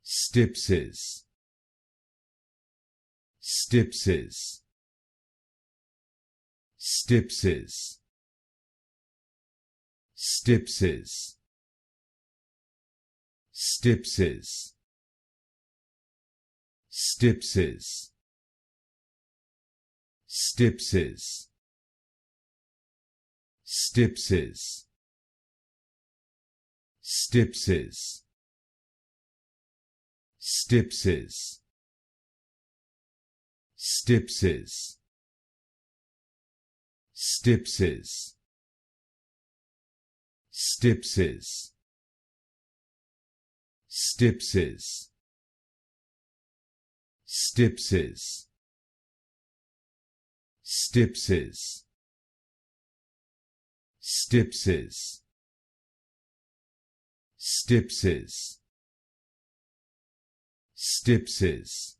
Stypsis, Stypsis, Stypsis, Stypsis, Stypsis, Stypsis, Stypsis, Stypsis, Stypsis, Stypsis, Stypsis, Stypsis, Stypsis, Stypsis, Stypsis, Stypsis, Stypsis, Stypsis, Stypsis,